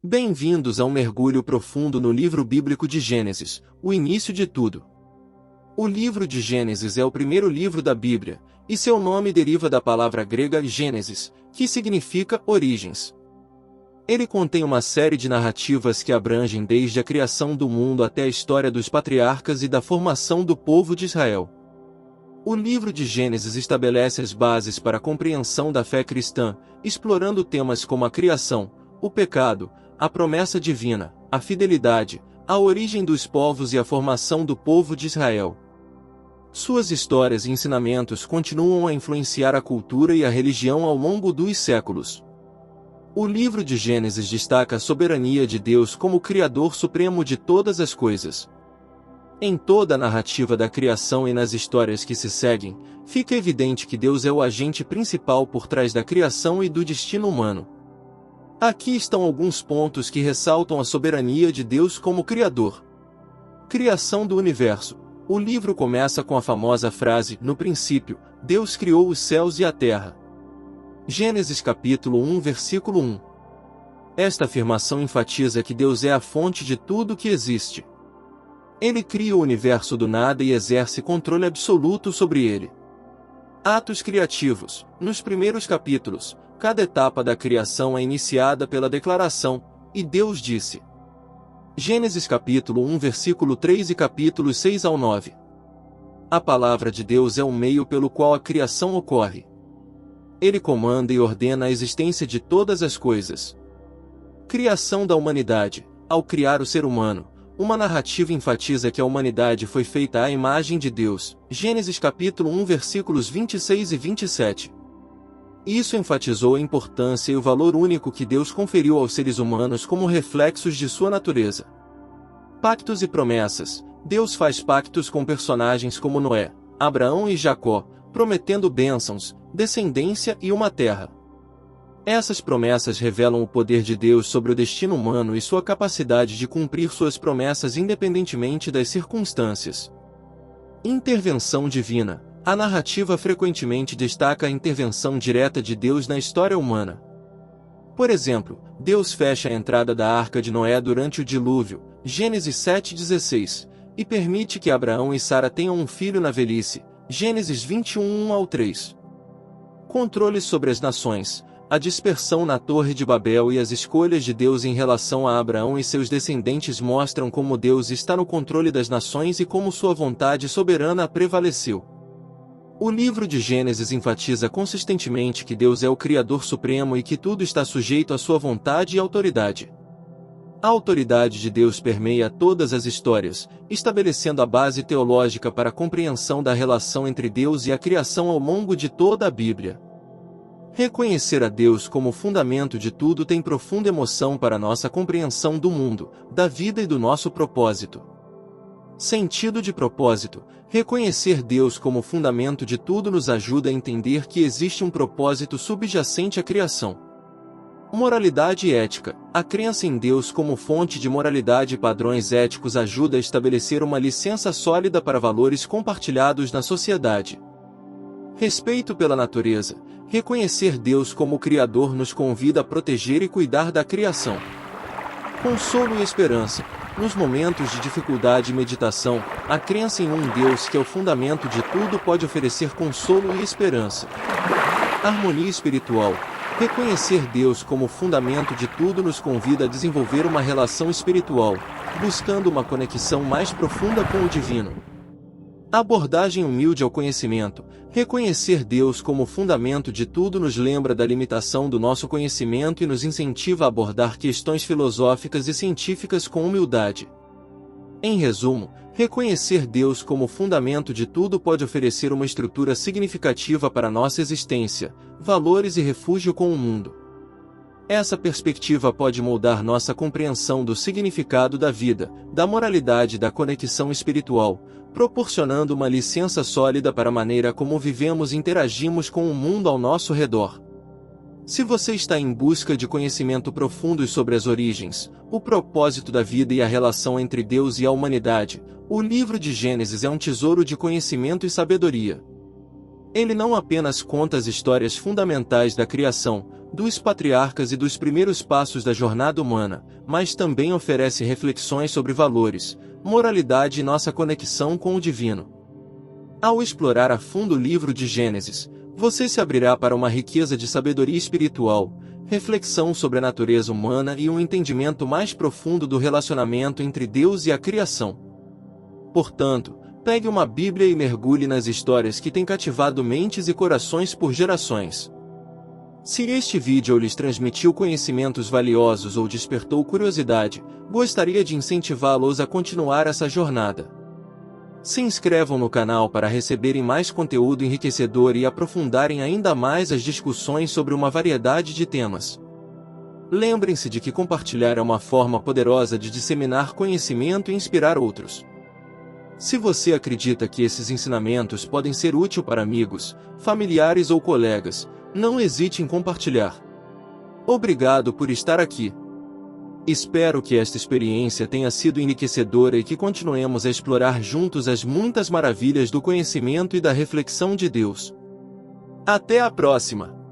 Bem-vindos a um mergulho profundo no livro bíblico de Gênesis, o início de tudo. O livro de Gênesis é o primeiro livro da Bíblia, e seu nome deriva da palavra grega Gênesis, que significa origens. Ele contém uma série de narrativas que abrangem desde a criação do mundo até a história dos patriarcas e da formação do povo de Israel. O livro de Gênesis estabelece as bases para a compreensão da fé cristã, explorando temas como a criação, o pecado, a promessa divina, a fidelidade, a origem dos povos e a formação do povo de Israel. Suas histórias e ensinamentos continuam a influenciar a cultura e a religião ao longo dos séculos. O livro de Gênesis destaca a soberania de Deus como Criador supremo de todas as coisas. Em toda a narrativa da criação e nas histórias que se seguem, fica evidente que Deus é o agente principal por trás da criação e do destino humano. Aqui estão alguns pontos que ressaltam a soberania de Deus como Criador. Criação do universo. O livro começa com a famosa frase, no princípio, Deus criou os céus e a terra. Gênesis capítulo 1, versículo 1. Esta afirmação enfatiza que Deus é a fonte de tudo que existe. Ele cria o universo do nada e exerce controle absoluto sobre ele. Atos criativos. Nos primeiros capítulos, cada etapa da criação é iniciada pela declaração, e Deus disse. Gênesis capítulo 1 versículo 3 e capítulos 6 ao 9. A palavra de Deus é o meio pelo qual a criação ocorre. Ele comanda e ordena a existência de todas as coisas. Criação da humanidade. Ao criar o ser humano, uma narrativa enfatiza que a humanidade foi feita à imagem de Deus. Gênesis capítulo 1 versículos 26 e 27. Isso enfatizou a importância e o valor único que Deus conferiu aos seres humanos como reflexos de sua natureza. Pactos e promessas. Deus faz pactos com personagens como Noé, Abraão e Jacó, prometendo bênçãos, descendência e uma terra. Essas promessas revelam o poder de Deus sobre o destino humano e sua capacidade de cumprir suas promessas independentemente das circunstâncias. Intervenção divina. A narrativa frequentemente destaca a intervenção direta de Deus na história humana. Por exemplo, Deus fecha a entrada da arca de Noé durante o dilúvio, Gênesis 7,16, e permite que Abraão e Sara tenham um filho na velhice, Gênesis 21, 1 ao 3. Controle sobre as nações. A dispersão na Torre de Babel e as escolhas de Deus em relação a Abraão e seus descendentes mostram como Deus está no controle das nações e como sua vontade soberana prevaleceu. O livro de Gênesis enfatiza consistentemente que Deus é o Criador Supremo e que tudo está sujeito à sua vontade e autoridade. A autoridade de Deus permeia todas as histórias, estabelecendo a base teológica para a compreensão da relação entre Deus e a criação ao longo de toda a Bíblia. Reconhecer a Deus como fundamento de tudo tem profunda emoção para nossa compreensão do mundo, da vida e do nosso propósito. Sentido de propósito. Reconhecer Deus como fundamento de tudo nos ajuda a entender que existe um propósito subjacente à criação. Moralidade e ética. A crença em Deus como fonte de moralidade e padrões éticos ajuda a estabelecer uma licença sólida para valores compartilhados na sociedade. Respeito pela natureza. Reconhecer Deus como Criador nos convida a proteger e cuidar da criação. Consolo e esperança. Nos momentos de dificuldade e meditação, a crença em um Deus que é o fundamento de tudo pode oferecer consolo e esperança. Harmonia espiritual. Reconhecer Deus como fundamento de tudo nos convida a desenvolver uma relação espiritual, buscando uma conexão mais profunda com o divino. Abordagem humilde ao conhecimento. Reconhecer Deus como fundamento de tudo nos lembra da limitação do nosso conhecimento e nos incentiva a abordar questões filosóficas e científicas com humildade. Em resumo, reconhecer Deus como fundamento de tudo pode oferecer uma estrutura significativa para nossa existência, valores e refúgio com o mundo. Essa perspectiva pode moldar nossa compreensão do significado da vida, da moralidade e da conexão espiritual, proporcionando uma licença sólida para a maneira como vivemos e interagimos com o mundo ao nosso redor. Se você está em busca de conhecimento profundo sobre as origens, o propósito da vida e a relação entre Deus e a humanidade, o livro de Gênesis é um tesouro de conhecimento e sabedoria. Ele não apenas conta as histórias fundamentais da criação, dos patriarcas e dos primeiros passos da jornada humana, mas também oferece reflexões sobre valores, moralidade e nossa conexão com o divino. Ao explorar a fundo o livro de Gênesis, você se abrirá para uma riqueza de sabedoria espiritual, reflexão sobre a natureza humana e um entendimento mais profundo do relacionamento entre Deus e a criação. Portanto, pegue uma Bíblia e mergulhe nas histórias que têm cativado mentes e corações por gerações. Se este vídeo lhes transmitiu conhecimentos valiosos ou despertou curiosidade, gostaria de incentivá-los a continuar essa jornada. Se inscrevam no canal para receberem mais conteúdo enriquecedor e aprofundarem ainda mais as discussões sobre uma variedade de temas. Lembrem-se de que compartilhar é uma forma poderosa de disseminar conhecimento e inspirar outros. Se você acredita que esses ensinamentos podem ser úteis para amigos, familiares ou colegas, não hesite em compartilhar. Obrigado por estar aqui. Espero que esta experiência tenha sido enriquecedora e que continuemos a explorar juntos as muitas maravilhas do conhecimento e da reflexão de Deus. Até a próxima!